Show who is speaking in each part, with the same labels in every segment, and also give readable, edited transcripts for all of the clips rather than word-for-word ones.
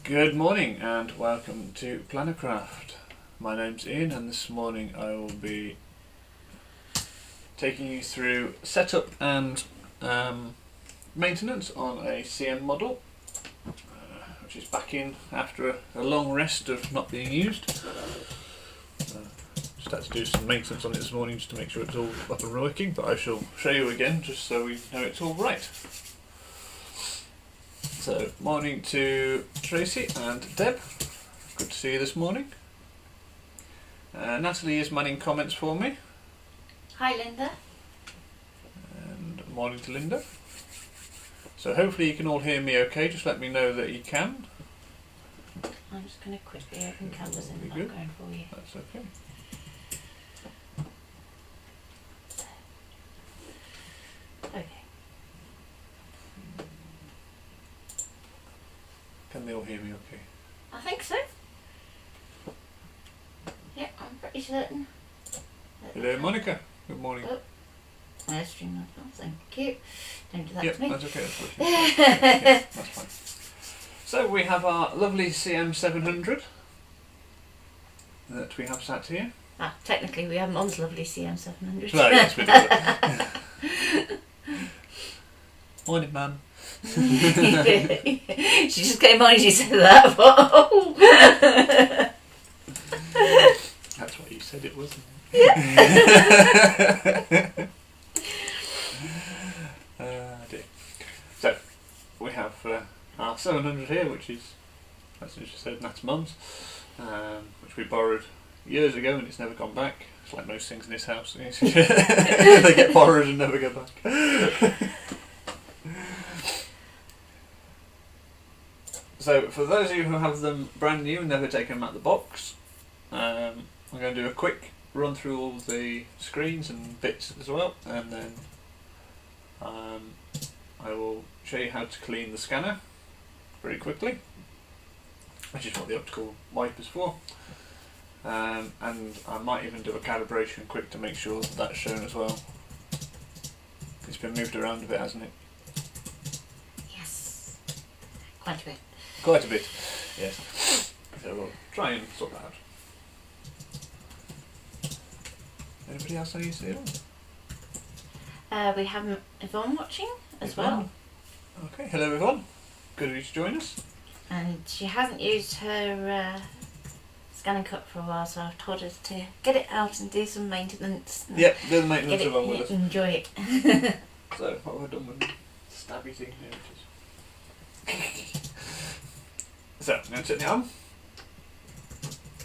Speaker 1: Good morning and welcome to Plannercraft. My name's Ian and this morning I will be taking you through setup and maintenance on a CM model, which is back in after a long rest of not being used. Just had to do some maintenance on it this morning just to make sure it's all up and working, but I shall show you again just so we know it's all right. So, morning to Tracy and Deb. Good to see you this morning. Natalie is manning comments for me.
Speaker 2: Hi Linda.
Speaker 1: And morning to Linda. So hopefully you can all hear me okay, just let me know that you can.
Speaker 2: I'm just going to quickly open Canvas in the
Speaker 1: Good.
Speaker 2: background for you.
Speaker 1: That's okay.
Speaker 2: Okay.
Speaker 1: Can they all hear me okay?
Speaker 2: I think so. Yeah, I'm pretty certain.
Speaker 1: Hello Monica, good morning.
Speaker 2: Oh, there's stream not on, thank you. Don't do that
Speaker 1: Yep,
Speaker 2: to me.
Speaker 1: that's okay, that's fine. Yeah, that's fine. So we have our lovely CM700 that we have sat here.
Speaker 2: Ah, technically we have Mom's lovely CM700.
Speaker 1: Right, yes, we do. Morning, Mum.
Speaker 2: She just came on and she said that. Oh.
Speaker 1: That's what you said it wasn't. Dear. So, we have our 700 here, which is, as you said, Nat's mum's, which we borrowed years ago and it's never gone back. It's like most things in this house. They get borrowed and never go back. So, for those of you who have them brand new and never taken them out of the box, I'm going to do a quick run through all the screens and bits as well, and then I will show you how to clean the scanner very quickly, which is what the optical wipe is for, and I might even do a calibration quick to make sure that that's shown as well. It's been moved around a bit, hasn't it?
Speaker 2: Yes, quite a bit.
Speaker 1: Quite a bit, yes. So we'll try and sort that out. Anybody else I need to see on?
Speaker 2: We have Yvonne watching as
Speaker 1: Yvonne.
Speaker 2: well.
Speaker 1: Okay, hello everyone. Good of you to join us.
Speaker 2: And she hasn't used her ScanNCut for a while, so I've told her to get it out and do some maintenance.
Speaker 1: Yep, do the maintenance along with us.
Speaker 2: Enjoy it.
Speaker 1: So, what have I done with the stabby thing? There it is. So, I'm going to turn it on.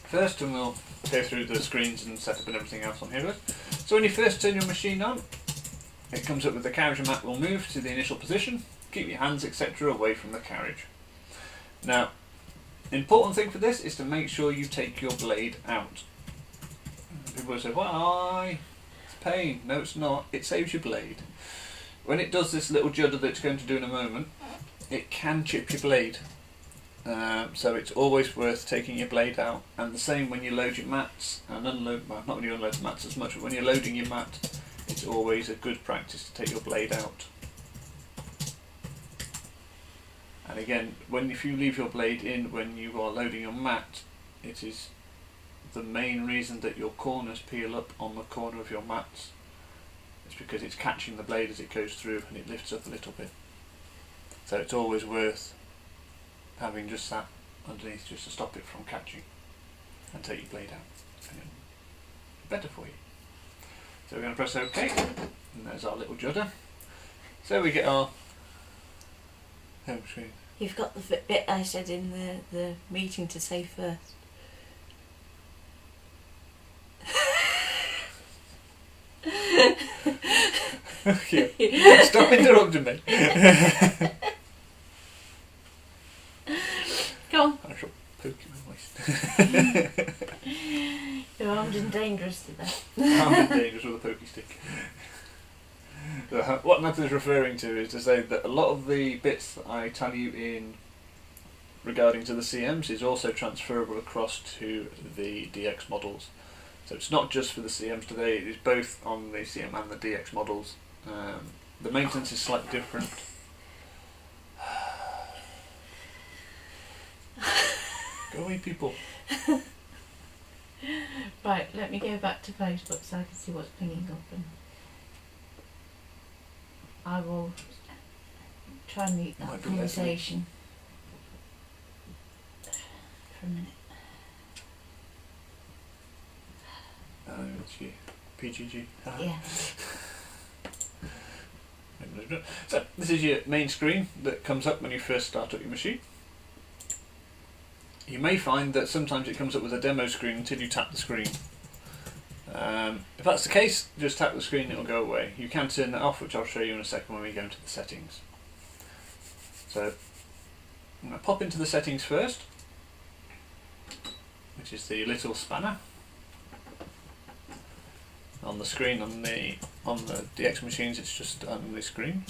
Speaker 1: First, and we'll go through the screens and setup and everything else on here. So when you first turn your machine on, it comes up with the carriage map will move to the initial position. Keep your hands, etc. away from the carriage. Now, important thing for this is to make sure you take your blade out. People will say, why? It's pain. No, it's not. It saves your blade. When it does this little judder that it's going to do in a moment, it can chip your blade. So it's always worth taking your blade out, and the same when you load your mats and unload, well, not when you unload the mats as much, but when you're loading your mat, it's always a good practice to take your blade out. And again, if you leave your blade in when you are loading your mat, it is the main reason that your corners peel up on the corner of your mats. It's because it's catching the blade as it goes through and it lifts up a little bit. So it's always worth having just that underneath just to stop it from catching, and take your blade out, and it'll be better for you. So we're going to press OK, and there's our little judder. So we get our home screen.
Speaker 2: You've got the bit I said in the meeting to say first.
Speaker 1: Okay. Stop interrupting me.
Speaker 2: Go on.
Speaker 1: I shall poke you in the waist.
Speaker 2: You're armed and dangerous today.
Speaker 1: I'm dangerous with a pokey stick. So, what Nathan's referring to is to say that a lot of the bits that I tell you in regarding to the CMs is also transferable across to the DX models. So it's not just for the CMs today, it is both on the CM and the DX models. The maintenance is slightly different. we people?
Speaker 2: Right, let me go back to Facebook so I can see what's pinging up, and I will try and mute that
Speaker 1: Might be
Speaker 2: conversation for a minute.
Speaker 1: It's you. PGG.
Speaker 2: Yeah.
Speaker 1: So this is your main screen that comes up when you first start up your machine. You may find that sometimes it comes up with a demo screen until you tap the screen. If that's the case, just tap the screen and it'll go away. You can turn that off, which I'll show you in a second when we go into the settings. So I'm going to pop into the settings first, which is the little spanner on the screen. On the DX machines, it's just on the screen.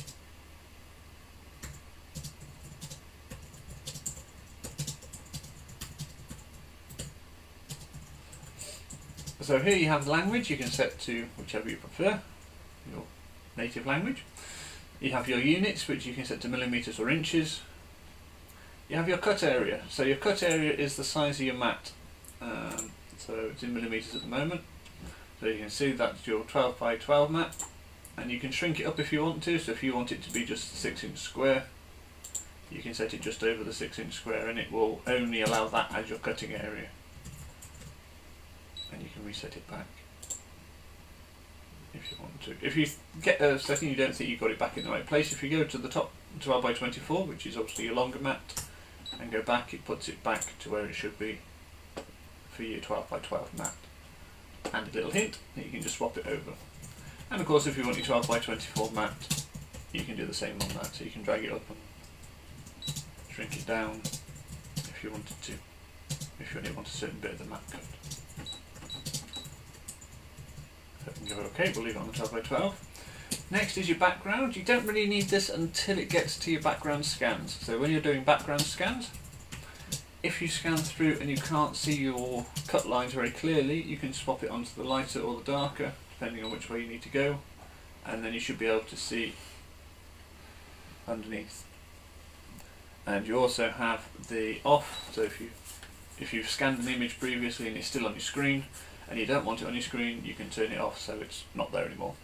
Speaker 1: So here you have the language. You can set to whichever you prefer, your native language. You have your units, which you can set to millimeters or inches. You have your cut area. So your cut area is the size of your mat. So it's in millimeters at the moment. So you can see that's your 12 by 12 mat, and you can shrink it up if you want to. So if you want it to be just a 6-inch square, you can set it just over the 6-inch square, and it will only allow that as your cutting area. And you can reset it back if you want to. If you get a setting you don't think you've got it back in the right place, if you go to the top 12 by 24, which is obviously your longer mat, and go back, it puts it back to where it should be for your 12 by 12 mat. And a little hint that you can just swap it over. And of course, if you want your 12 by 24 mat, you can do the same on that. So you can drag it up and shrink it down if you wanted to, if you only want a certain bit of the mat cut. So we can go OK, we'll leave it on the 12 by 12. Next is your background. You don't really need this until it gets to your background scans. So when you're doing background scans, if you scan through and you can't see your cut lines very clearly, you can swap it onto the lighter or the darker, depending on which way you need to go, and then you should be able to see underneath. And you also have the off, so if you've scanned an image previously and it's still on your screen, and you don't want it on your screen, you can turn it off so it's not there anymore.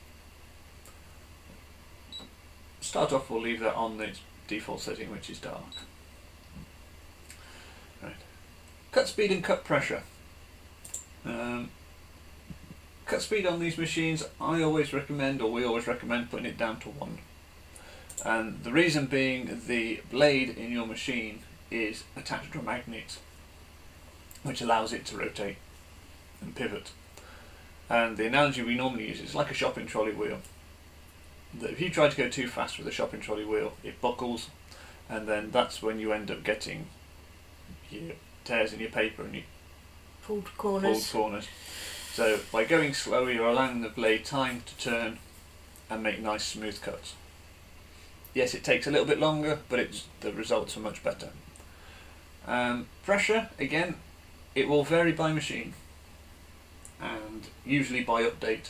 Speaker 1: Start off, we'll leave that on the default setting, which is dark. Right. Cut speed and cut pressure. Cut speed on these machines, I always recommend, or we always recommend, putting it down to 1. And the reason being, the blade in your machine is attached to a magnet, which allows it to rotate and pivot. And the analogy we normally use is like a shopping trolley wheel. That if you try to go too fast with a shopping trolley wheel, it buckles, and then that's when you end up getting your tears in your paper and your
Speaker 2: pulled corners.
Speaker 1: So by going slower, you're allowing the blade time to turn and make nice smooth cuts. Yes, it takes a little bit longer, but the results are much better. Pressure, again, it will vary by machine and usually by update.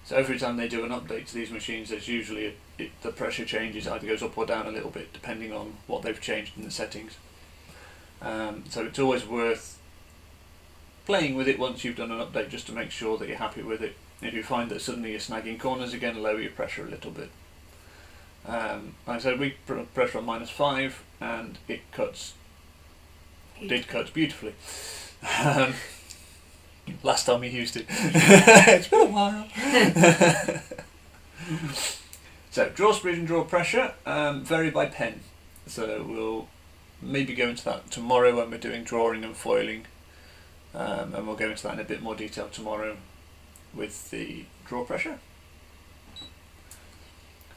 Speaker 1: So every time they do an update to these machines, there's usually the pressure changes, either goes up or down a little bit depending on what they've changed in the settings. So it's always worth playing with it once you've done an update, just to make sure that you're happy with it. If you find that suddenly you're snagging corners again, lower your pressure a little bit. Like I said, we put pressure on -5 and it did cut beautifully. Last time we used it. It's been a while. So draw speed and draw pressure vary by pen. So we'll maybe go into that tomorrow when we're doing drawing and foiling, and we'll go into that in a bit more detail tomorrow with the draw pressure.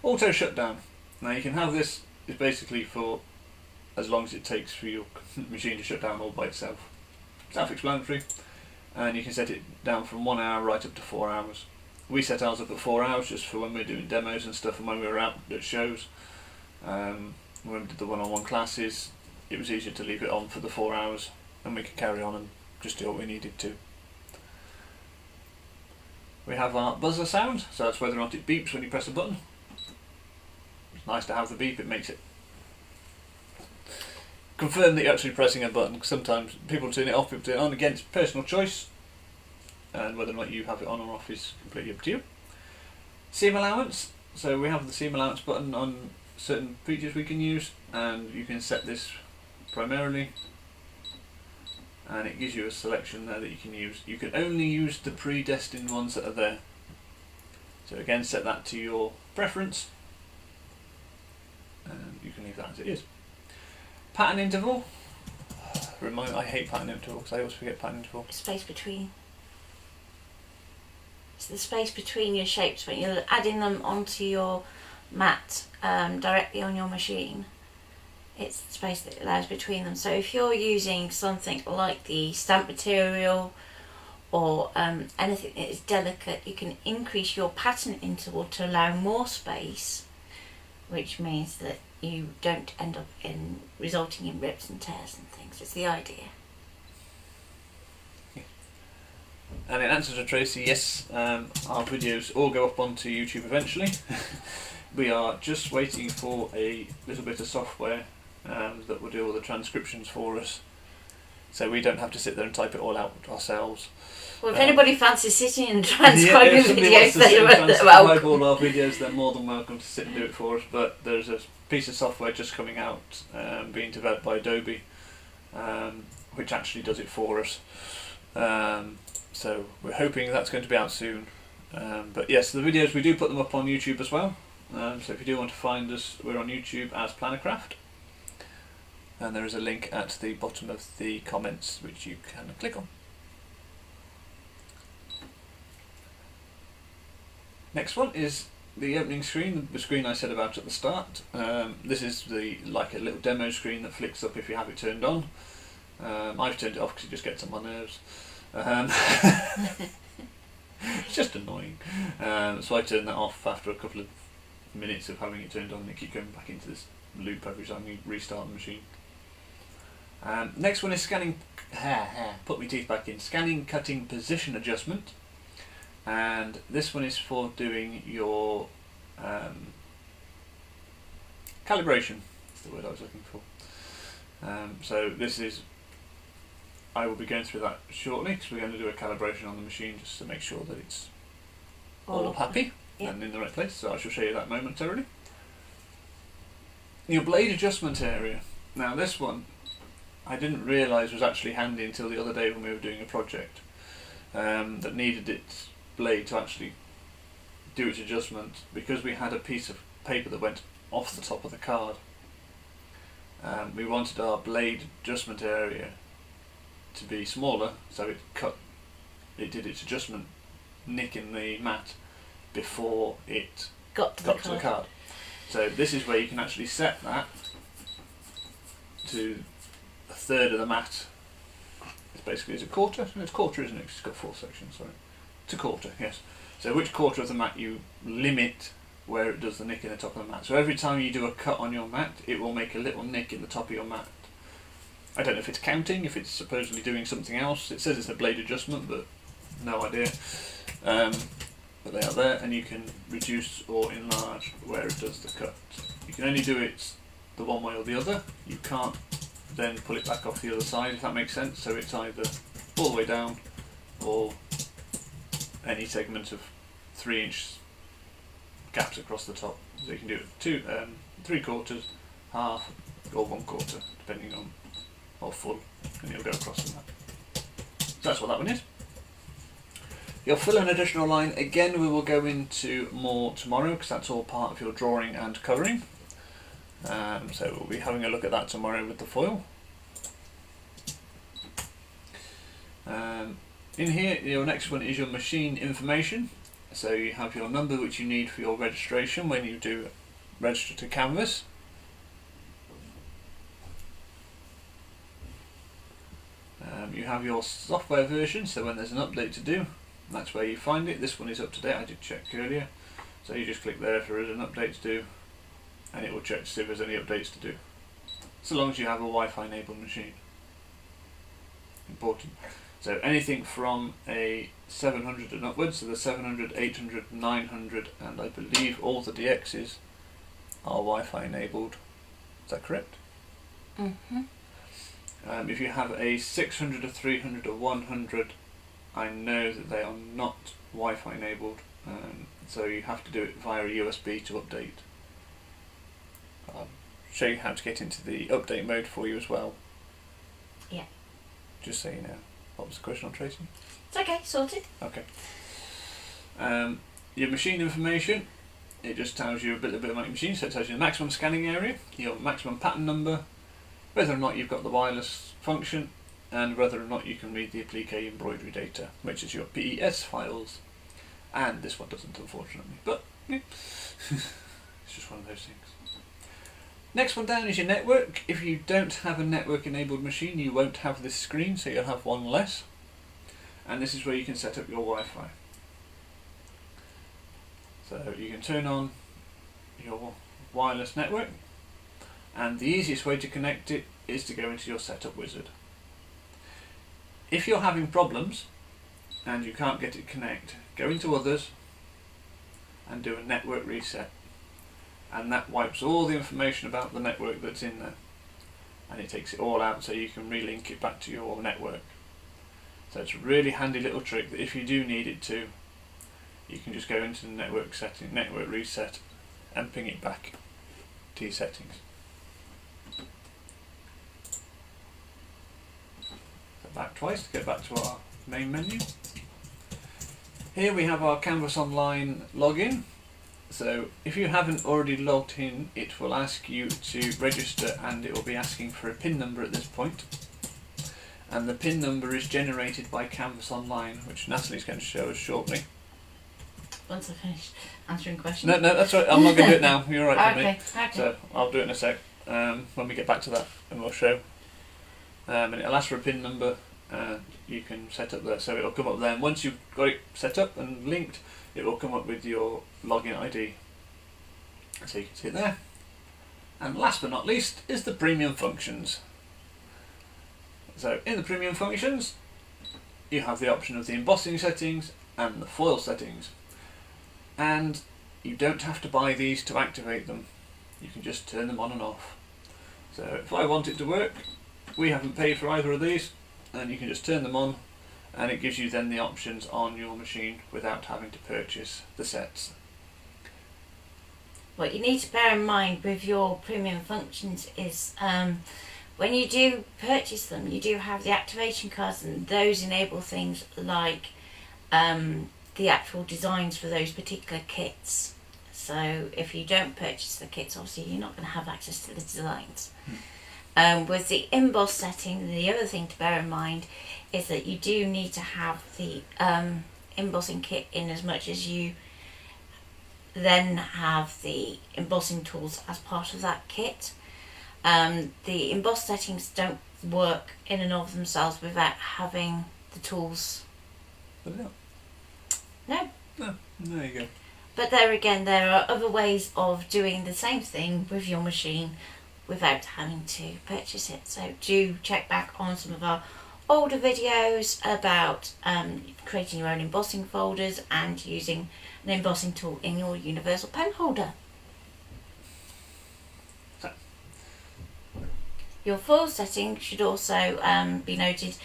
Speaker 1: Auto shutdown. Now you can have this, is basically for as long as it takes for your machine to shut down all by itself. Self-explanatory, and you can set it down from 1 hour right up to 4 hours. We set ours up at 4 hours just for when we're doing demos and stuff, and when we were out at shows. When we did the one-on-one classes, it was easier to leave it on for the 4 hours, and we could carry on and just do what we needed to. We have our buzzer sound, so that's whether or not it beeps when you press a button. It's nice to have the beep, it makes it confirm that you're actually pressing a button. Sometimes people turn it off, people turn it on. Again, it's personal choice, and whether or not you have it on or off is completely up to you. CM Allowance. So we have the CM Allowance button on certain features we can use, and you can set this primarily, and it gives you a selection there that you can use. You can only use the predestined ones that are there. So again, set that to your preference, and you can leave that as it is. Pattern interval. I hate pattern interval because I always forget pattern interval.
Speaker 2: Space between. It's the space between your shapes when you're adding them onto your mat directly on your machine. It's the space that allows between them. So if you're using something like the stamp material or anything that is delicate, you can increase your pattern interval to allow more space, which means that you don't end up resulting in rips and tears and things. It's the idea.
Speaker 1: And in answer to Tracy, yes, our videos all go up onto YouTube eventually. We are just waiting for a little bit of software that will do all the transcriptions for us, so we don't have to sit there and type it all out ourselves.
Speaker 2: Well, if anybody fancies sitting and transcribing videos,
Speaker 1: transcribe all our videos, they're more than welcome to sit and do it for us. But there's a piece of software just coming out, being developed by Adobe, which actually does it for us. So we're hoping that's going to be out soon. But yes, the videos, we do put them up on YouTube as well. So if you do want to find us, we're on YouTube as Plannercraft. And there is a link at the bottom of the comments which you can click on. Next one is the opening screen, the screen I said about at the start. This is like a little demo screen that flicks up if you have it turned on. I've turned it off because it just gets on my nerves. It's just annoying. So I turned that off after a couple of minutes of having it turned on, and it keeps going back into this loop every time you restart the machine. Next one is scanning. Put my teeth back in. Scanning, cutting, position adjustment, and this one is for doing your calibration. That's the word I was looking for. So this is. I will be going through that shortly because we're going to do a calibration on the machine just to make sure that it's all happy and in the right place. So I shall show you that momentarily. Your blade adjustment area. Now this one I didn't realise was actually handy until the other day when we were doing a project that needed its blade to actually do its adjustment, because we had a piece of paper that went off the top of the card. We wanted our blade adjustment area to be smaller, so it did its adjustment nicking the mat before it got to the card. So this is where you can actually set that to a third of the mat. It's basically, is it quarter? No, it's quarter, isn't it? It's got 4 sections, sorry. It's a quarter, yes. So which quarter of the mat you limit where it does the nick in the top of the mat. So every time you do a cut on your mat, it will make a little nick in the top of your mat. I don't know if it's counting, if it's supposedly doing something else. It says it's a blade adjustment, but no idea. But they are there, and you can reduce or enlarge where it does the cut. You can only do it the one way or the other. You can't then pull it back off the other side, if that makes sense. So it's either all the way down or any segment of 3-inch gaps across the top. So you can do it 3/4, half, or 1/4, depending on, or full, and you'll go across from that. So that's what that one is. You'll fill an additional line. Again, we will go into more tomorrow because that's all part of your drawing and colouring. So we'll be having a look at that tomorrow with the foil. In here, your next one is your machine information. So you have your number which you need for your registration when you do register to Canvas. You have your software version, so when there's an update to do, that's where you find it. This one is up to date, I did check earlier. So you just click there if there is an update to do, and it will check to see if there's any updates to do. So long as you have a Wi-Fi enabled machine. Important. So anything from a 700 and upwards, so the 700, 800, 900, and I believe all the DXs are Wi-Fi enabled. Is that correct?
Speaker 2: Mm-hmm.
Speaker 1: If you have a 600, a 300, a 100, I know that they are not Wi-Fi enabled, so you have to do it via a USB to update. I'll show you how to get into the update mode for you as well.
Speaker 2: Yeah.
Speaker 1: Just so you know. What was the question on Tracy?
Speaker 2: It's okay, sorted.
Speaker 1: Okay. Your machine information, it just tells you a little bit about your machine, so it tells you the maximum scanning area, your maximum pattern number, whether or not you've got the wireless function, and whether or not you can read the applique embroidery data, which is your PES files. And this one doesn't, unfortunately, but yeah. It's just one of those things. Next one down is your network. If you don't have a network enabled machine, you won't have this screen, so you'll have one less. And this is where you can set up your Wi-Fi. So you can turn on your wireless network, and the easiest way to connect it is to go into your setup wizard. If you're having problems and you can't get it connect, go into others and do a network reset, and that wipes all the information about the network that's in there, and it takes it all out so you can relink it back to your network. So it's a really handy little trick that if you do need it to, you can just go into the network setting, network reset, and ping it back to your settings. So back twice to get back to our main menu. Here we have our Canvas Online login. So if you haven't already logged in, it will ask you to register, and it will be asking for a PIN number at this point. And the PIN number is generated by Canvas Online, which Natalie's going to show us shortly.
Speaker 2: Once I finish answering questions.
Speaker 1: No, that's right. I'm not going to do it now. You're all right with me.
Speaker 2: Okay.
Speaker 1: So I'll do it in a sec when we get back to that, and we'll show. And it'll ask for a PIN number, and you can set up there. So it'll come up there, and once you've got it set up and linked, it will come up with your login ID. So you can see it there. And last but not least is the premium functions. So in the premium functions, you have the option of the embossing settings and the foil settings. And you don't have to buy these to activate them. You can just turn them on and off. So if I want it to work, we haven't paid for either of these, and you can just turn them on, and it gives you then the options on your machine without having to purchase the sets.
Speaker 2: What you need to bear in mind with your premium functions is when you do purchase them, you do have the activation cards, and those enable things like the actual designs for those particular kits. So if you don't purchase the kits, obviously you're not going to have access to the designs. With the emboss setting, the other thing to bear in mind is that you do need to have the embossing kit in, as much as you then have the embossing tools as part of that kit. The emboss settings don't work in and of themselves without having the tools. No.
Speaker 1: There you go.
Speaker 2: But there again, there are other ways of doing the same thing with your machine without having to purchase it. So do check back on some of our older videos about creating your own embossing folders and using an embossing tool in your universal pen holder.
Speaker 1: So.
Speaker 2: Your foil setting should also be noted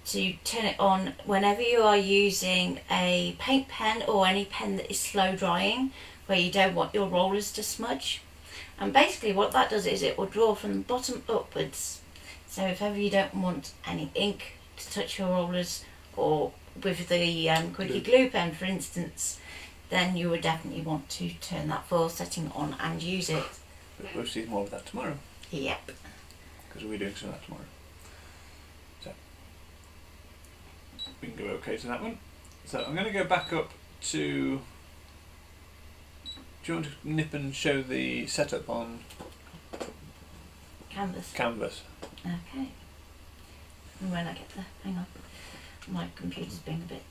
Speaker 2: to turn it on whenever you are using a paint pen or any pen that is slow drying, where you don't want your rollers to smudge. And basically what that does is it will draw from the bottom upwards. So if ever you don't want any ink to touch your rollers, or with the quickie glue pen for instance, then you would definitely want to turn that foil setting on and use it.
Speaker 1: We'll see more of that tomorrow.
Speaker 2: Yep.
Speaker 1: Because we'll be doing some of that tomorrow. So we can go okay to that one. So I'm going to go back up to... Do you want to nip and show the setup on Canvas?
Speaker 2: Okay. And when I get there, hang on. My computer's being a bit...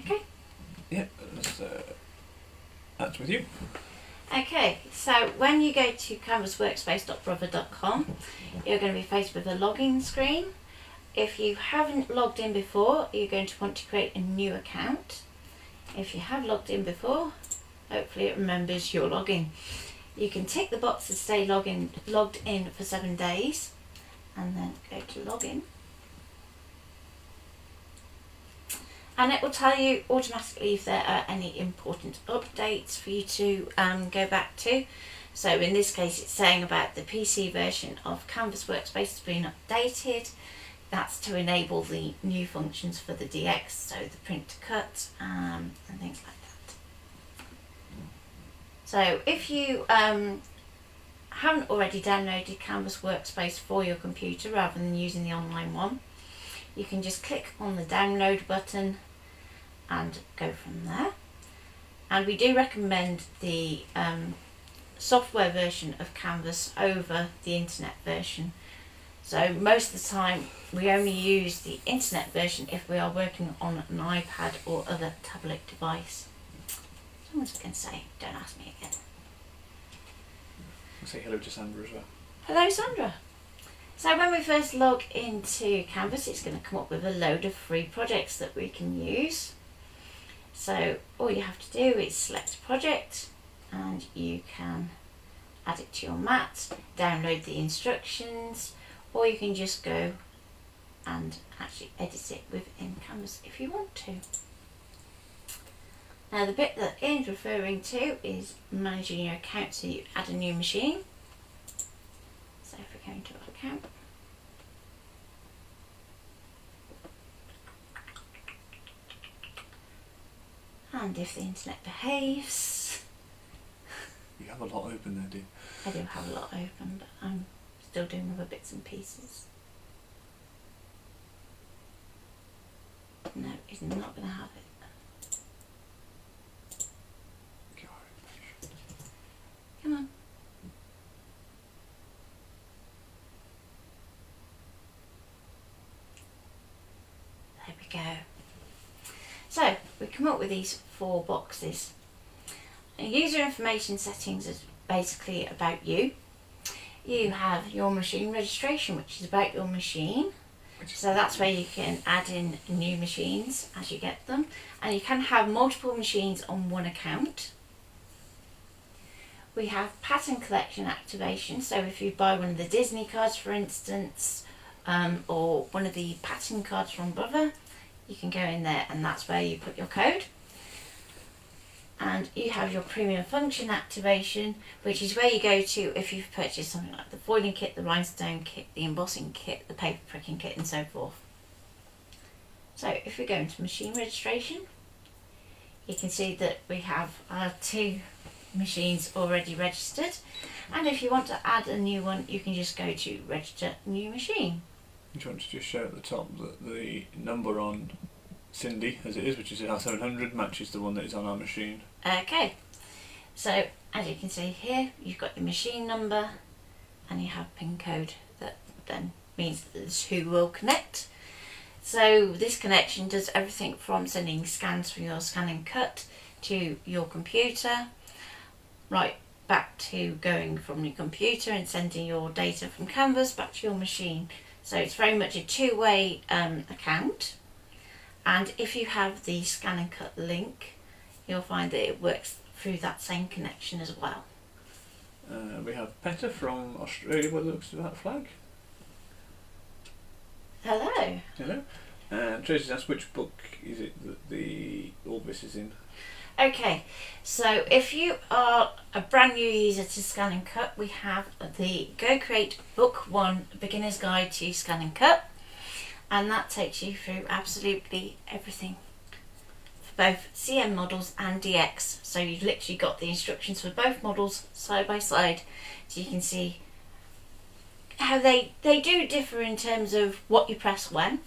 Speaker 2: Okay.
Speaker 1: Yeah, that's with you.
Speaker 2: Okay, so when you go to canvasworkspace.brother.com, you're going to be faced with a login screen. If you haven't logged in before, you're going to want to create a new account. If you have logged in before, hopefully it remembers your login. You can tick the box to stay logged in for 7 days, and then go to login. And it will tell you automatically if there are any important updates for you to go back to. So in this case it's saying about the PC version of Canvas Workspace has been updated. That's to enable the new functions for the DX, so the print to cut and things like that. So if you haven't already downloaded Canvas Workspace for your computer rather than using the online one, you can just click on the download button and go from there. And we do recommend the software version of Canvas over the internet version. So most of the time we only use the internet version if we are working on an iPad or other tablet device. Someone's going to say, don't ask me again.
Speaker 1: I'll say hello to Sandra as well.
Speaker 2: Hello Sandra. So when we first log into Canvas, it's going to come up with a load of free projects that we can use. So all you have to do is select a project and you can add it to your mat, download the instructions, or you can just go and actually edit it within Canvas if you want to. Now the bit that Ian's referring to is managing your account, so you add a new machine. So if we go into our account, and if the internet behaves.
Speaker 1: You have a lot open there, do you?
Speaker 2: I do have a lot open, but I'm still doing other bits and pieces. No, it's not going to have it. Come on. There we go. So we come up with these 4 boxes. User information settings is basically about you. You have your machine registration, which is about your machine. So that's where you can add in new machines as you get them. And you can have multiple machines on one account. We have pattern collection activation. So if you buy one of the Disney cards, for instance, or one of the pattern cards from Brother, you can go in there and that's where you put your code. And you have your premium function activation, which is where you go to if you've purchased something like the foiling kit, the rhinestone kit, the embossing kit, the paper pricking kit and so forth. So if we go into machine registration, you can see that we have our 2 machines already registered, and if you want to add a new one you can just go to register new machine.
Speaker 1: Do you want to just show at the top that the number on Cindy, as it is, which is R700, matches the one that is on our machine?
Speaker 2: Okay, so as you can see here, you've got your machine number and you have pin code that then means that this who will connect. So this connection does everything from sending scans from your ScanNCut to your computer, right back to going from your computer and sending your data from Canvas back to your machine. So it's very much a two-way account. And if you have the ScanNCut link, you'll find that it works through that same connection as well.
Speaker 1: We have Petter from Australia by the looks of that flag.
Speaker 2: Hello.
Speaker 1: Hello. And Tracy's asked which book is it that all this is in?
Speaker 2: Okay, so if you are a brand new user to ScanNCut, we have the Go Create Book 1 Beginner's Guide to ScanNCut, and that takes you through absolutely everything for both CM models and DX. So you've literally got the instructions for both models side by side, so you can see how they do differ in terms of what you press when,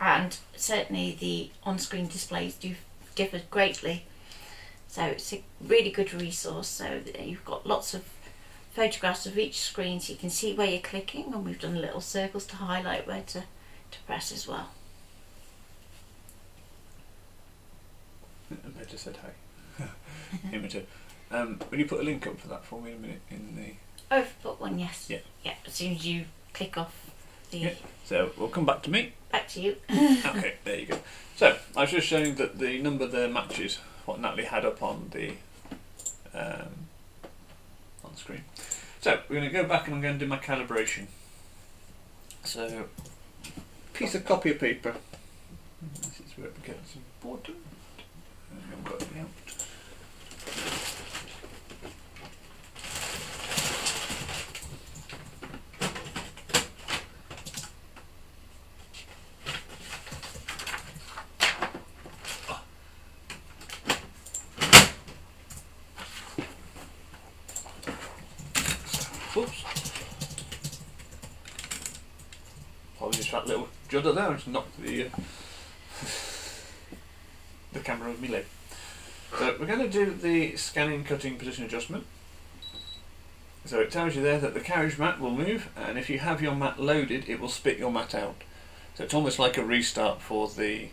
Speaker 2: and certainly the on-screen displays do differ greatly. So it's a really good resource. So you've got lots of photographs of each screen so you can see where you're clicking, and we've done little circles to highlight where to press as well.
Speaker 1: And Petter said hi. Him too. Will you put a link up for that for me in a minute in the...
Speaker 2: Oh, book 1, yes.
Speaker 1: Yeah.
Speaker 2: Yeah, as soon as you click off the...
Speaker 1: Yeah. So we'll come back to me.
Speaker 2: Back to you.
Speaker 1: Okay, there you go. So I was just showing that the number there matches what Natalie had up on the screen. So we're going to go back and I'm going to do my calibration. So, piece of copy of paper. This is where it becomes important. I've got it out. Oops. Apologies for that little judder there, I just knocked the camera with me leg. So we're going to do the scanning cutting position adjustment. So it tells you there that the carriage mat will move, and if you have your mat loaded it will spit your mat out. So it's almost like a restart for the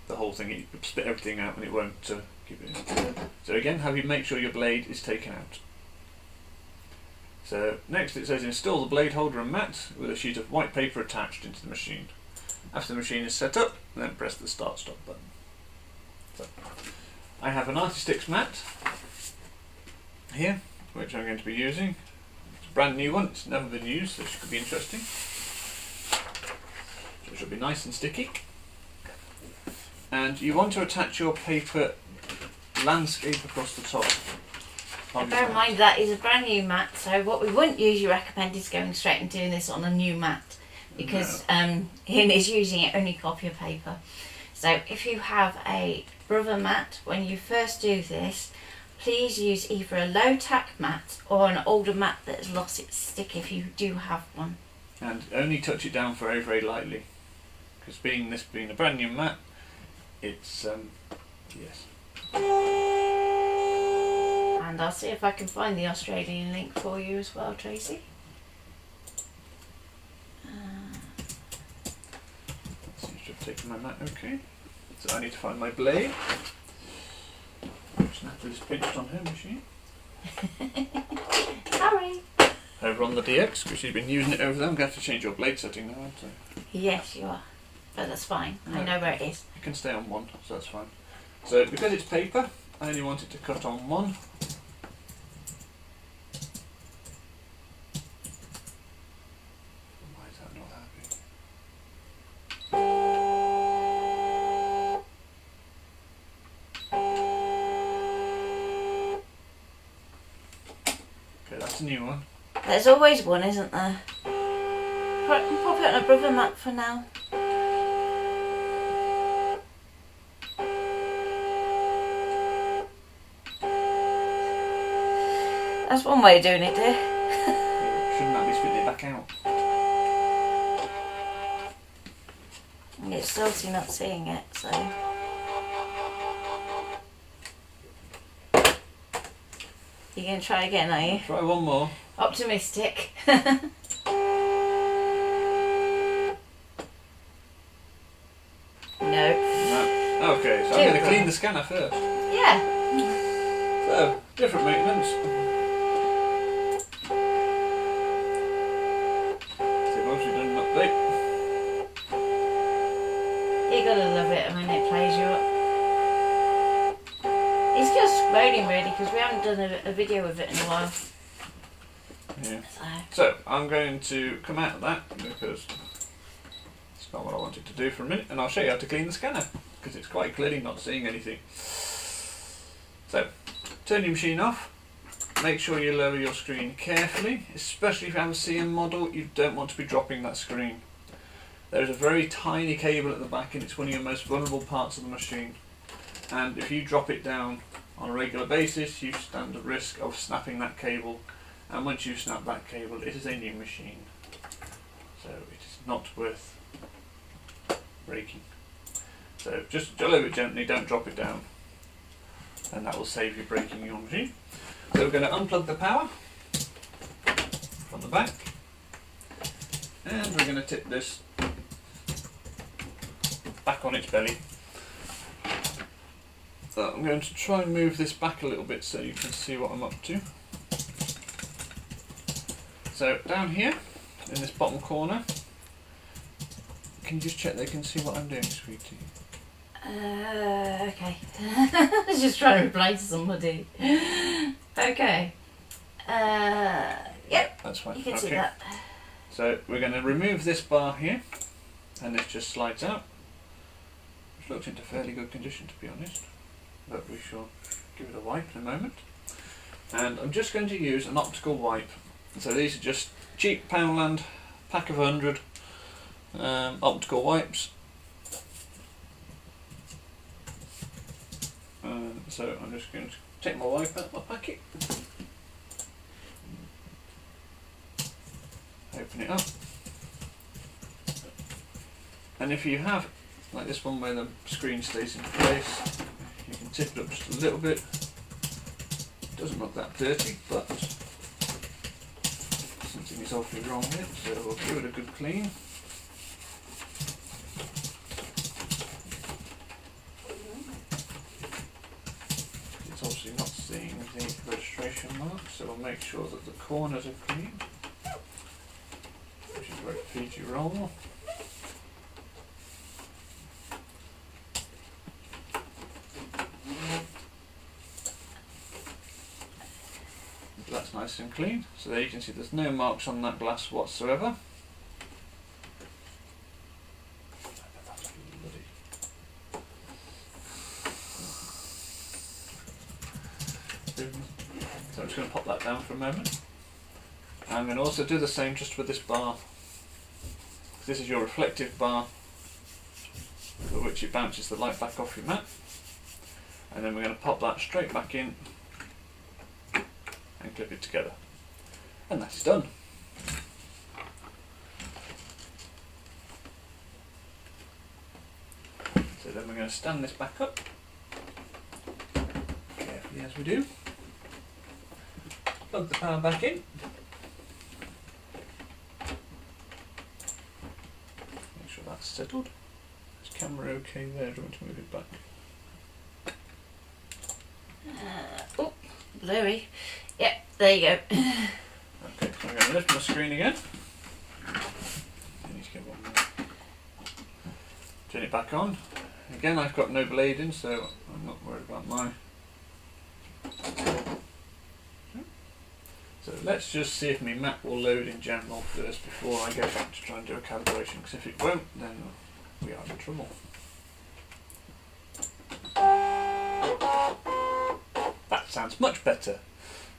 Speaker 1: whole thing. You spit everything out and it won't keep it. So again, have you make sure your blade is taken out. So next it says install the blade holder and mat with a sheet of white paper attached into the machine. After the machine is set up, then press the start stop button. So I have an Artistix mat here, which I'm going to be using. It's a brand new one, it's never been used, so it could be interesting. So it should be nice and sticky. And you want to attach your paper landscape across the top.
Speaker 2: Bear in mind that is a brand new mat, so what we wouldn't usually recommend is going straight and doing this on a new mat, because Ian is using it only copy of paper. So if you have a rubber mat, when you first do this, please use either a low tack mat or an older mat that has lost its stick if you do have one.
Speaker 1: And only touch it down very, very lightly, because being a brand new mat, it's yes.
Speaker 2: And I'll see if I can find the Australian link for you as well, Tracy.
Speaker 1: Seems to have taken my mat okay. So I need to find my blade, which Natalie just pinched on her machine.
Speaker 2: Sorry.
Speaker 1: Over on the DX, because she's been using it over there. I'm going to have to change your blade setting now, aren't I?
Speaker 2: Yes, you are. But that's fine. I know where it is.
Speaker 1: It can stay on one, so that's fine. So because it's paper, I only want it to cut on one. Why is that not happy? Okay, that's a new one.
Speaker 2: There's always one, isn't there? Pop it on a rubber mat for now. That's one way of doing it, dear.
Speaker 1: Shouldn't that be spitting it back out?
Speaker 2: It's obviously not seeing it, so. You're going to try again, are you?
Speaker 1: Try one more.
Speaker 2: Optimistic. No.
Speaker 1: Okay, so I'm going to clean the scanner first.
Speaker 2: Yeah.
Speaker 1: So, different maintenance. See, I've obviously done an update.
Speaker 2: You gotta love it when it plays you up. It's just moaning really because we haven't done a video of it in a while.
Speaker 1: Yeah. So I'm going to come out of that because it's not what I wanted to do for a minute, and I'll show you how to clean the scanner because it's quite clearly not seeing anything. So turn your machine off. Make sure you lower your screen carefully, especially if you have a CM model. You don't want to be dropping that screen. There's a very tiny cable at the back and it's one of your most vulnerable parts of the machine. And if you drop it down on a regular basis, you stand at risk of snapping that cable. And once you snap that cable, it is a new machine. So it is not worth breaking. So just lower it gently, don't drop it down. And that will save you breaking your machine. So we're going to unplug the power from the back. And we're going to tip this back on its belly. So I'm going to try and move this back a little bit so you can see what I'm up to. So down here in this bottom corner, can you just check they can see what I'm doing, sweetie?
Speaker 2: Okay. I was just trying to reply to somebody. Okay. Yep.
Speaker 1: That's fine.
Speaker 2: You can see that.
Speaker 1: So we're going to remove this bar here, and this just slides out, which looks into fairly good condition, to be honest, but we shall give it a wipe in a moment. And I'm just going to use an optical wipe. So these are just cheap Poundland, pack of 100 optical wipes. So I'm just going to take my wipe out of my packet, open it up, and if you have, like this one where the screen stays in place, you can tip it up just a little bit. It doesn't look that dirty, but something is awfully wrong with it, so we'll give it a good clean. It's obviously not seeing the registration mark, so we'll make sure that the corners are clean, which is where it feeds you roll. That's nice and clean, so there you can see there's no marks on that glass whatsoever. So I'm just going to pop that down for a moment. I'm going to also do the same just with this bar. This is your reflective bar, for which it bounces the light back off your mat, and then we're going to pop that straight back in and clip it together, and that's done. So then we're going to stand this back up carefully as we do, plug the power back in, make sure that's settled. Is camera okay there? Do you want to move it back?
Speaker 2: Oh, blurry. Yep, there you go.
Speaker 1: Okay, so I'm going to lift my screen again. I need to get one more. Turn it back on. Again, I've got no blade in, so I'm not worried about mine. So let's just see if my mat will load in general first before I go back to try and do a calibration, because if it won't, then we are in trouble. That sounds much better.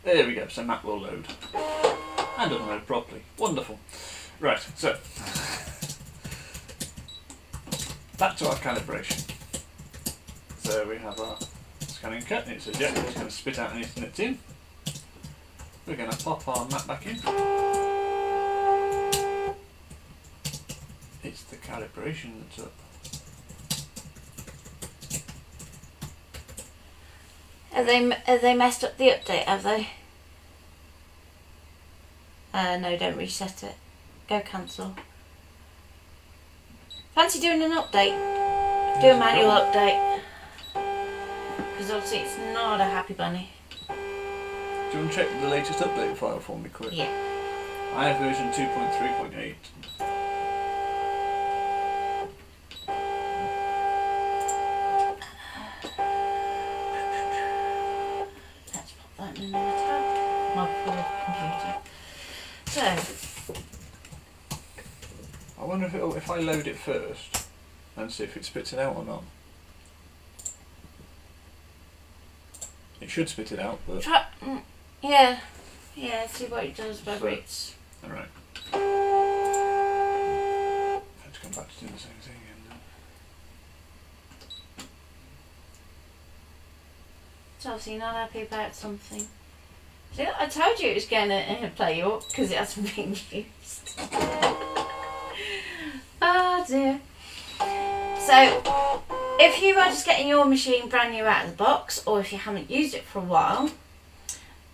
Speaker 1: There we go, so mat will load. And unload properly. Wonderful. Right, so back to our calibration. So we have our ScanNCut, and it says, yeah, it's going to spit out anything that's in. We're going to pop our mat back in. It's the calibration that's up.
Speaker 2: Have they messed up the update, have they? No, don't reset it. Go cancel. Fancy doing an update? Do a manual update. Because obviously it's not a happy bunny.
Speaker 1: Do you want to check the latest update file for me quick?
Speaker 2: Yeah.
Speaker 1: I have version 2.3.8.
Speaker 2: Let's pop that in another tab. My poor computer. So,
Speaker 1: I wonder if I load it first and see if it spits it out or not. It should spit it out, but...
Speaker 2: yeah, see what it does, whether
Speaker 1: So-
Speaker 2: it's...
Speaker 1: Alright. I have to come back to do the same thing again then.
Speaker 2: So obviously you're not happy about something. See, I told you it was going to play you up because it hasn't been used. Oh dear. So, if you are just getting your machine brand new out of the box, or if you haven't used it for a while,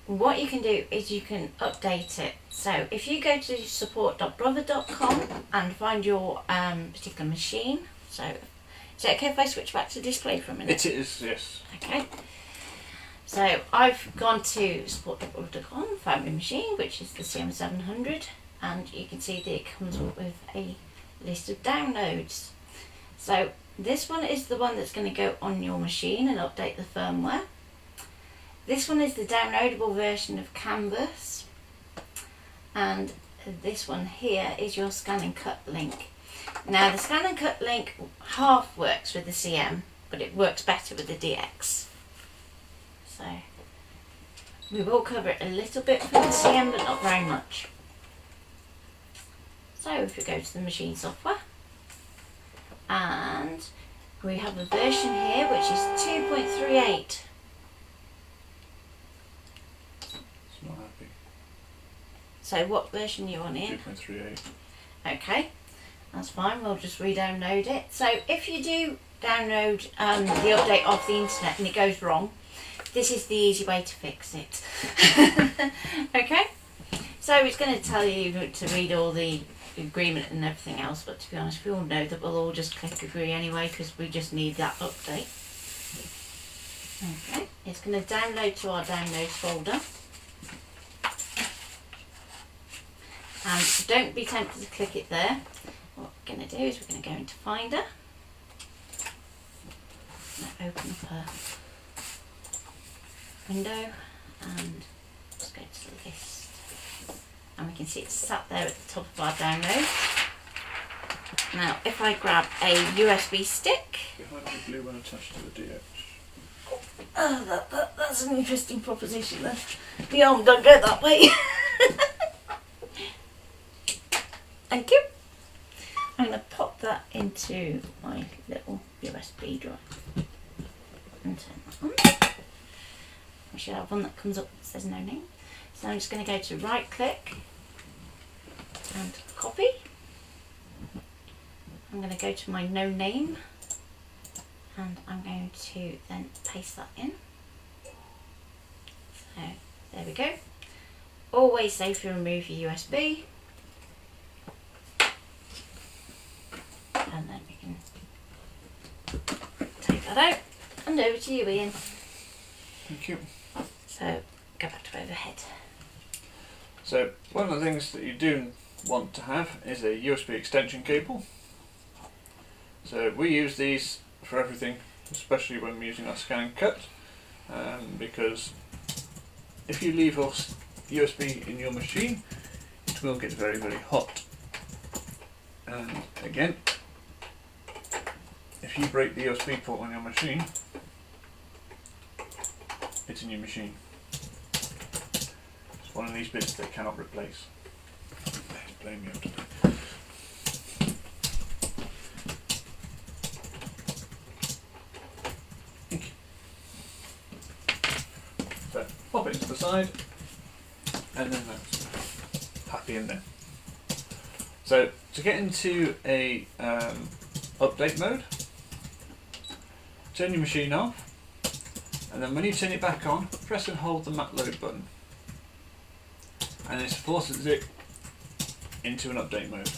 Speaker 2: what you can do is you can update it. So, if you go to support.brother.com and find your particular machine, so is it okay if I switch back to display for a minute?
Speaker 1: It is, yes.
Speaker 2: Okay. So I've gone to support.brother.com, found my machine, which is the CM700, and you can see that it comes up with a list of downloads. So this one is the one that's going to go on your machine and update the firmware. This one is the downloadable version of Canvas, and this one here is your ScanNCut link. Now the ScanNCut link half works with the CM, but it works better with the DX. So we will cover it a little bit for the CM, but not very much. So if we go to the machine software, and we have a version here which is 2.38.
Speaker 1: It's not happy.
Speaker 2: So what version are you on in?
Speaker 1: 2.38.
Speaker 2: Okay, that's fine, we'll just re-download it. So if you do download the update off the internet and it goes wrong, this is the easy way to fix it. Okay, so it's going to tell you to read all the agreement and everything else, but to be honest, we all know that we'll all just click agree anyway because we just need that update. Okay, it's going to download to our downloads folder. And don't be tempted to click it there. What we're going to do is we're going to go into Finder. Now open up a window and let's go to the list. And we can see it's sat there at the top of our download. Now if I grab a USB stick.
Speaker 1: Behind the blue one attached to the DX.
Speaker 2: Oh, that's an interesting proposition then. The arm don't go that way. Thank you. I'm going to pop that into my little USB drive and turn that on. We should have one that comes up that says no name. So I'm just going to go to right click and copy. I'm going to go to my no name and I'm going to then paste that in. So there we go. Always safely remove your USB. And then we can take that out and over to you, Ian.
Speaker 1: Thank you.
Speaker 2: So go back to overhead.
Speaker 1: So one of the things that you do want to have is a USB extension cable. So we use these for everything, especially when we're using our ScanNCut, because if you leave your USB in your machine, it will get very, very hot. And again, if you break the USB port on your machine, it's in your machine. It's one of these bits they cannot replace. Let's blame you. So pop it into the side, and then that's happy in there. So to get into a update mode, turn your machine off, and then when you turn it back on, press and hold the mat load button, and this forces it into an update mode.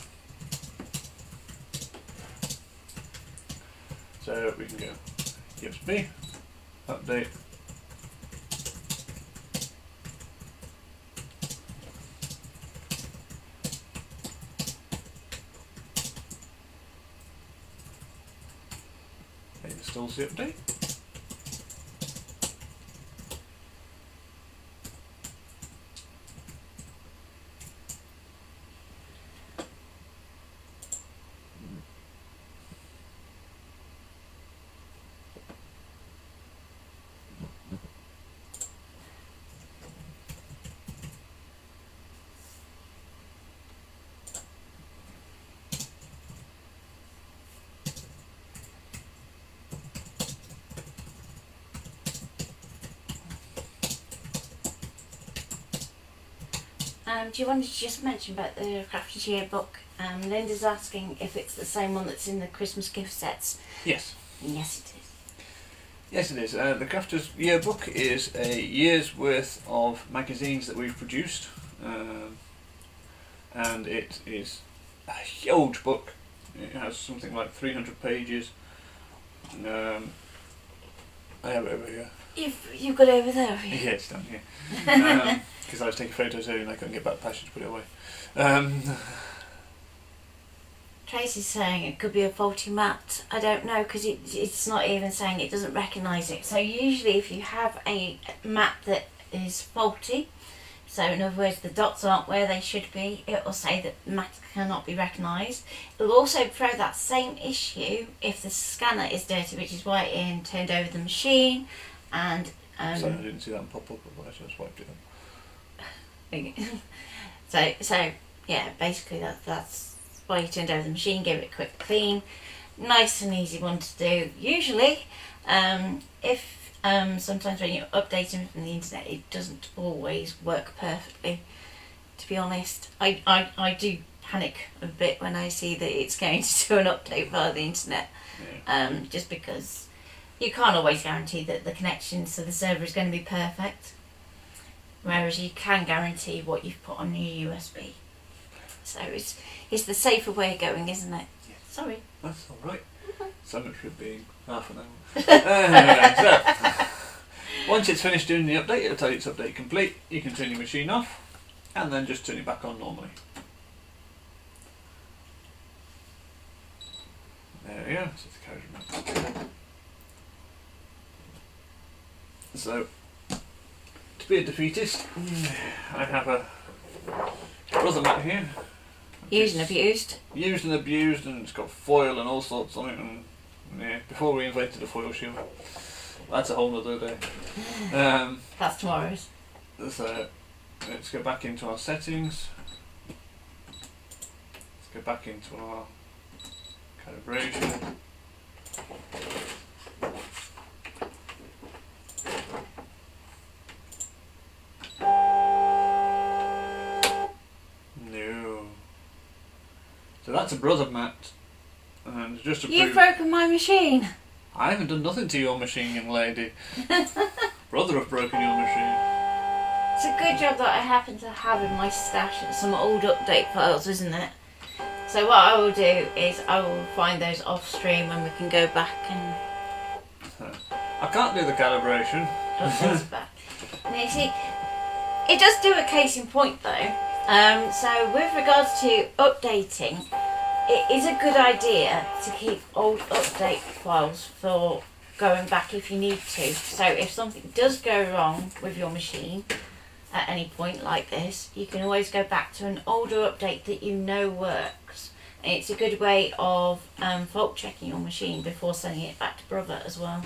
Speaker 1: So we can go USB, update, it installs the update.
Speaker 2: Do you want to just mention about the Crafter's Yearbook? Linda's asking if it's the same one that's in the Christmas gift sets.
Speaker 1: Yes.
Speaker 2: Yes, it is.
Speaker 1: Yes, it is. The Crafter's Yearbook is a year's worth of magazines that we've produced, and it is a huge book. It has something like 300 pages. I have it over here.
Speaker 2: You've got it over there, have you?
Speaker 1: Yeah, it's down here. Because I was taking photos earlier and I couldn't get back past you to put it away.
Speaker 2: Tracy's saying it could be a faulty mat. I don't know, because it's not even saying it doesn't recognise it. So usually if you have a mat that is faulty, So in other words, the dots aren't where they should be. It will say that mat cannot be recognised. It will also throw that same issue if the scanner is dirty, which is why Ian turned over the machine. And
Speaker 1: Sorry, I didn't see that pop up, but I just wiped it up.
Speaker 2: so yeah, basically that's why you turned over the machine, gave it a quick clean. Nice and easy one to do. Usually, if sometimes when you're updating from the internet, it doesn't always work perfectly. To be honest, I do panic a bit when I see that it's going to do an update via the internet, just because you can't always guarantee that the connection to the server is going to be perfect, whereas you can guarantee what you've put on your USB. So it's the safer way of going, isn't it?
Speaker 1: Yeah.
Speaker 2: Sorry.
Speaker 1: That's all right. So much for being half an hour. So, once it's finished doing the update, it'll tell you it's update complete. You can turn your machine off and then just turn it back on normally. There we go. So, the carriage mat. So, to be a defeatist, I have a brother mat here.
Speaker 2: Used and abused.
Speaker 1: Used and abused, and it's got foil and all sorts on it. And yeah, before we invented a foil shield, that's a whole other day.
Speaker 2: That's tomorrow's.
Speaker 1: So let's go back into our settings. Let's go back into our calibration. No. So that's a brother mat. And just to
Speaker 2: You've
Speaker 1: prove,
Speaker 2: broken my machine.
Speaker 1: I haven't done nothing to your machine, young lady. Brother have broken your machine.
Speaker 2: It's a good job that I happen to have in my stash some old update files, isn't it? So what I will do is I will find those off stream and we can go back and
Speaker 1: I can't do the calibration.
Speaker 2: update back. Now you see, it does do a case in point though. So with regards to updating, it is a good idea to keep old update files for going back if you need to. So if something does go wrong with your machine at any point like this, you can always go back to an older update that you know works. And it's a good way of fault checking your machine before sending it back to Brother as well.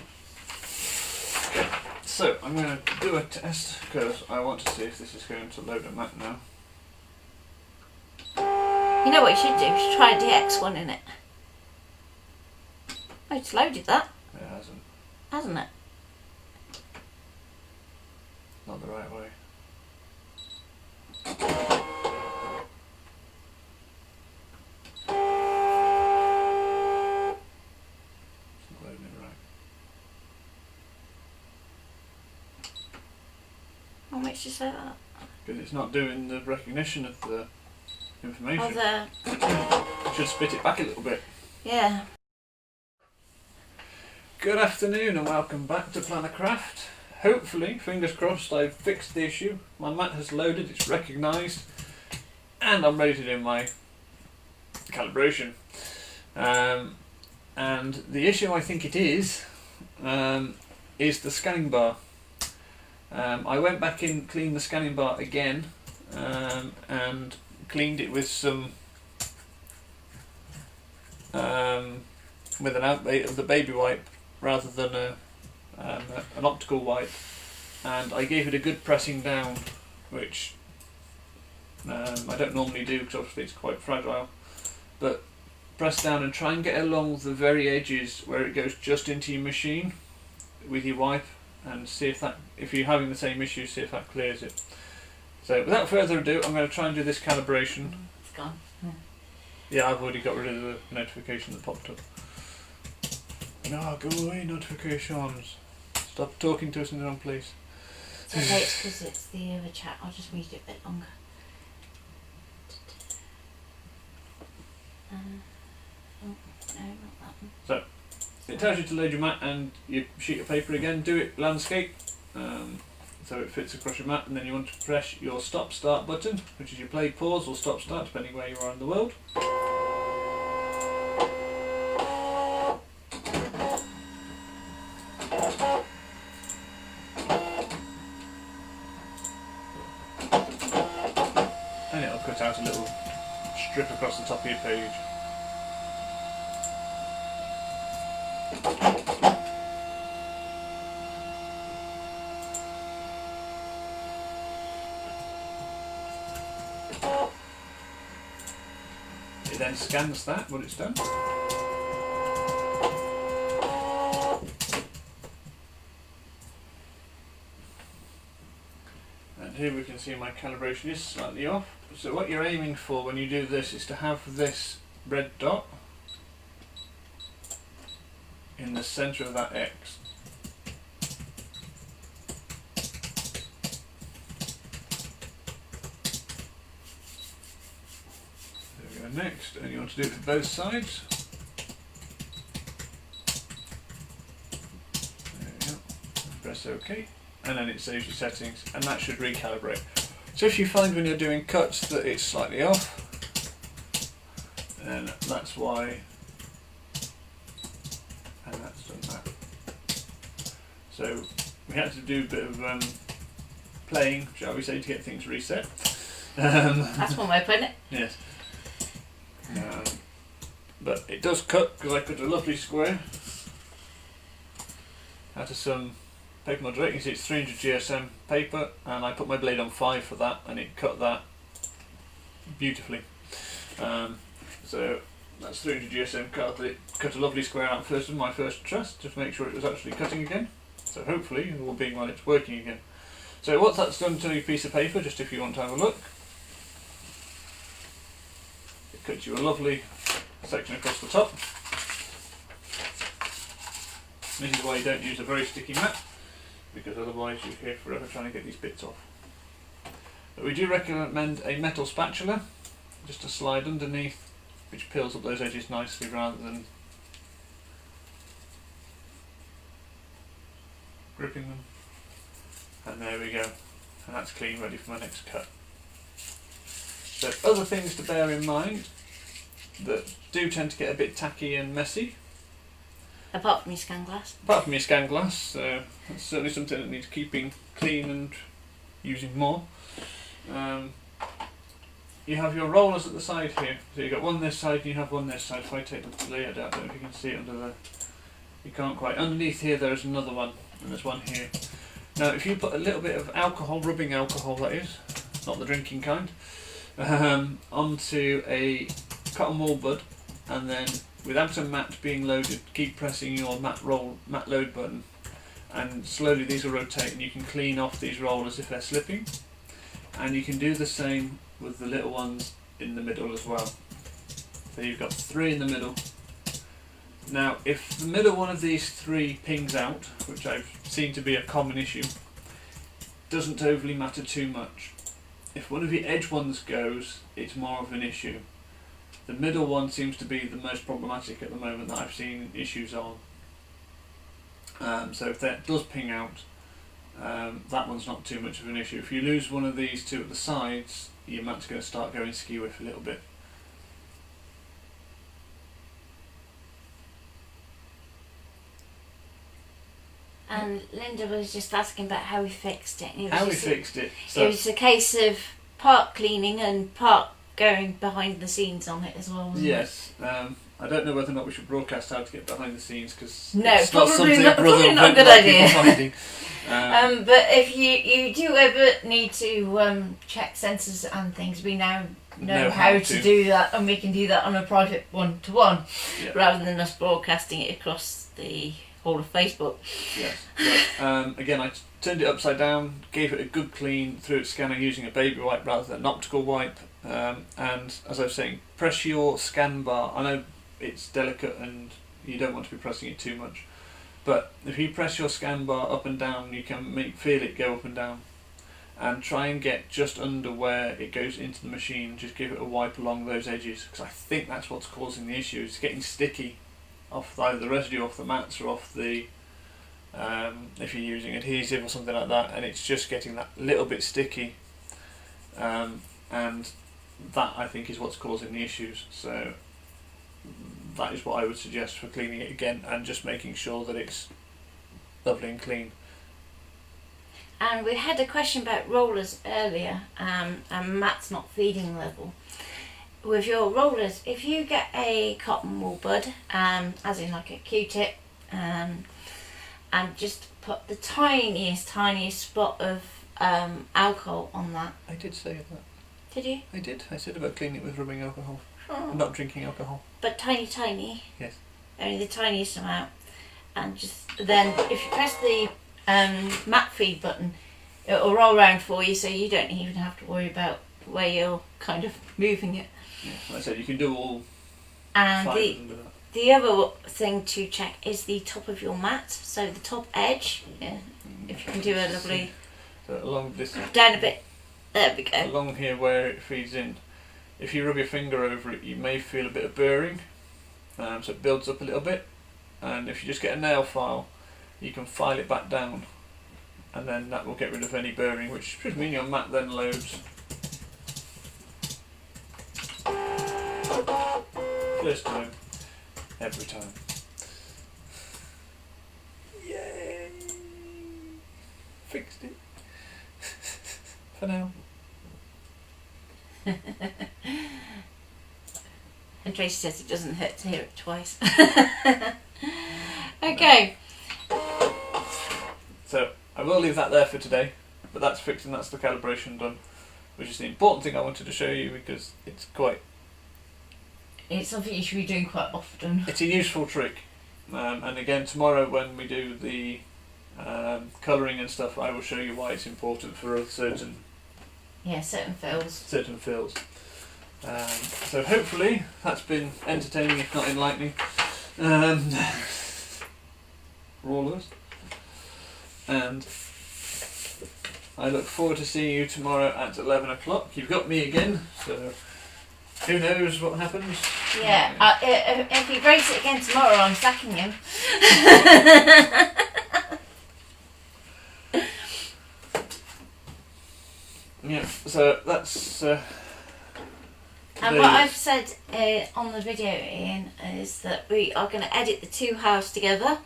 Speaker 1: So I'm going to do a test because I want to see if this is going to load a mat now.
Speaker 2: You know what you should do? You should try a DX one in it. Oh, it's loaded that,
Speaker 1: It hasn't.
Speaker 2: hasn't it?
Speaker 1: Not the right way. It's not loading it right.
Speaker 2: What makes you say that?
Speaker 1: Because it's not doing the recognition of the information.
Speaker 2: Oh,
Speaker 1: It should spit it back a little bit.
Speaker 2: yeah.
Speaker 1: Good afternoon and welcome back to Planner Craft. Hopefully, fingers crossed, I've fixed the issue. My mat has loaded, it's recognised, and I'm ready to do my calibration. And the issue I think it is the scanning bar. I went back in, cleaned the scanning bar again, and cleaned it with some with an outbait of the baby wipe rather than an optical wipe, and I gave it a good pressing down, which I don't normally do because obviously it's quite fragile, but press down and try and get along the very edges where it goes just into your machine with your wipe, and see if that, if you're having the same issue, see if that clears it. So without further ado, I'm going to try and do this calibration.
Speaker 2: It's gone.
Speaker 1: Yeah, I've already got rid of the notification that popped up. No, go away, notifications. Stop talking to us in the wrong place.
Speaker 2: It's okay, it's because it's the other chat. I'll just read it a bit longer. Oh, no, not that one.
Speaker 1: So, it tells you to load your mat and your sheet of paper again. Do it landscape, so it fits across your mat, and then you want to press your stop start button, which is your play, pause or stop start depending where you are in the world. across the top of your page. It then scans that when it's done. And here we can see my calibration is slightly off. So what you're aiming for when you do this is to have this red dot in the centre of that X. There we go, next, and you want to do it for both sides. There we go, press OK, and then it saves your settings, and that should recalibrate. So if you find when you're doing cuts that it's slightly off, then that's why, and that's done that. So we had to do a bit of playing, shall we say, to get things reset.
Speaker 2: That's one way of putting it.
Speaker 1: Yes. But it does cut because I cut a lovely square out of some paper model. You can see it's 300 GSM paper, and I put my blade on 5 for that, and it cut that beautifully. So that's 300 GSM cut a lovely square out first of my first truss, just to make sure it was actually cutting again. So hopefully, all being well, it's working again. So what that's done to your piece of paper, just if you want to have a look, it cuts you a lovely section across the top. This is why you don't use a very sticky mat, because otherwise you're here forever trying to get these bits off. But we do recommend a metal spatula, just to slide underneath, which peels up those edges nicely rather than gripping them. And there we go, and that's clean, ready for my next cut. So other things to bear in mind that do tend to get a bit tacky and messy.
Speaker 2: Apart from your scan glass.
Speaker 1: Apart from your scan glass, that's certainly something that needs keeping clean and using more. You have your rollers at the side here. So you've got one this side and you have one this side. If I take the layout out, I don't know if you can see it under the... You can't quite. Underneath here there is another one, and there's one here. Now if you put a little bit of alcohol, rubbing alcohol that is, not the drinking kind, onto a cotton wool bud, and then without a mat being loaded, keep pressing your mat load button, and slowly these will rotate and you can clean off these rollers if they're slipping. And you can do the same with the little ones in the middle as well. So you've got 3 in the middle. Now if the middle one of these 3 pings out, which I've seen to be a common issue, doesn't overly matter too much. If one of your edge ones goes, it's more of an issue. The middle one seems to be the most problematic at the moment that I've seen issues on. So if that does ping out, that one's not too much of an issue. If you lose one of these 2 at the sides, your mat's going to start going skew-whiff a little bit.
Speaker 2: And Linda was just asking about how we fixed it.
Speaker 1: How we fixed it?
Speaker 2: So it was a case of part cleaning and part going behind the scenes on it as well, wasn't
Speaker 1: yes. I don't know whether or not we should broadcast how to get behind the scenes, because
Speaker 2: no,
Speaker 1: it's not something
Speaker 2: probably not a good idea.
Speaker 1: But
Speaker 2: if you do ever need to check sensors and things, we now know how to do that, and we can do that on a private one-to-one, rather than us broadcasting it across the whole of Facebook.
Speaker 1: Yes. But, again, I turned it upside down, gave it a good clean through its scanner using a baby wipe rather than an optical wipe, and as I was saying, press your scan bar. I know it's delicate and you don't want to be pressing it too much, but if you press your scan bar up and down, you can feel it go up and down, and try and get just under where it goes into the machine. Just give it a wipe along those edges, because I think that's what's causing the issue. It's getting sticky off either the residue off the mats or off the if you're using adhesive or something like that, and it's just getting that little bit sticky, and that I think is what's causing the issues. So that is what I would suggest for cleaning it again, and just making sure that it's lovely and clean.
Speaker 2: And we had a question about rollers earlier, and mats not feeding level. with your rollers, if you get a cotton wool bud, as in like a Q-tip, and just put the tiniest spot of alcohol on that.
Speaker 1: I did say that.
Speaker 2: Did you?
Speaker 1: I did. I said about cleaning it with rubbing alcohol.
Speaker 2: Oh.
Speaker 1: Not drinking alcohol.
Speaker 2: But tiny.
Speaker 1: Yes.
Speaker 2: Only the tiniest amount. And just then, if you press the mat feed button, it'll roll around for you, so you don't even have to worry about where you're kind of moving it.
Speaker 1: Yeah, like I said, you can do all
Speaker 2: And
Speaker 1: five of them with that.
Speaker 2: the other thing to check is the top of your mat, so the top edge. Yeah, if you can do a lovely
Speaker 1: So along this,
Speaker 2: down a bit. There we go.
Speaker 1: along here where it feeds in, if you rub your finger over it, you may feel a bit of burring, so it builds up a little bit. And if you just get a nail file, you can file it back down, and then that will get rid of any burring, which should mean your mat then loads. First time, every time. Yay! Fixed it. For now.
Speaker 2: And Tracy says it doesn't hurt to hear it twice. Okay.
Speaker 1: So I will leave that there for today, but that's fixed and that's the calibration done, which is the important thing I wanted to show you because it's
Speaker 2: something you should be doing quite often.
Speaker 1: it's a useful trick. And again, tomorrow when we do the colouring and stuff, I will show you why it's important for certain fills. So hopefully that's been entertaining, if not enlightening, for all of us. And I look forward to seeing you tomorrow at 11 o'clock. You've got me again, so who knows what happens.
Speaker 2: Yeah, if he breaks it again tomorrow, I'm sacking him.
Speaker 1: Yeah, so that's...
Speaker 2: And what I've said on the video, Ian, is that we are going to edit the two halves together.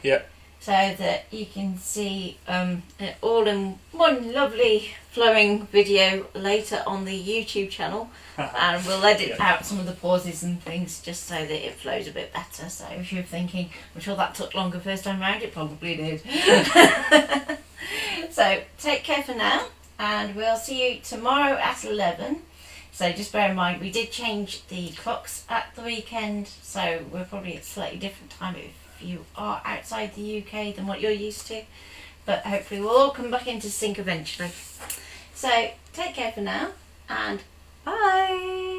Speaker 1: Yeah.
Speaker 2: So that you can see it all in one lovely flowing video later on the YouTube channel. And we'll edit out some of the pauses and things just so that it flows a bit better. So if you're thinking, I'm sure that took longer first time round, it probably did. So take care for now, and we'll see you tomorrow at 11. So just bear in mind, we did change the clocks at the weekend, so we're probably at a slightly different time if you are outside the UK than what you're used to. But hopefully we'll all come back into sync eventually. So take care for now, and bye!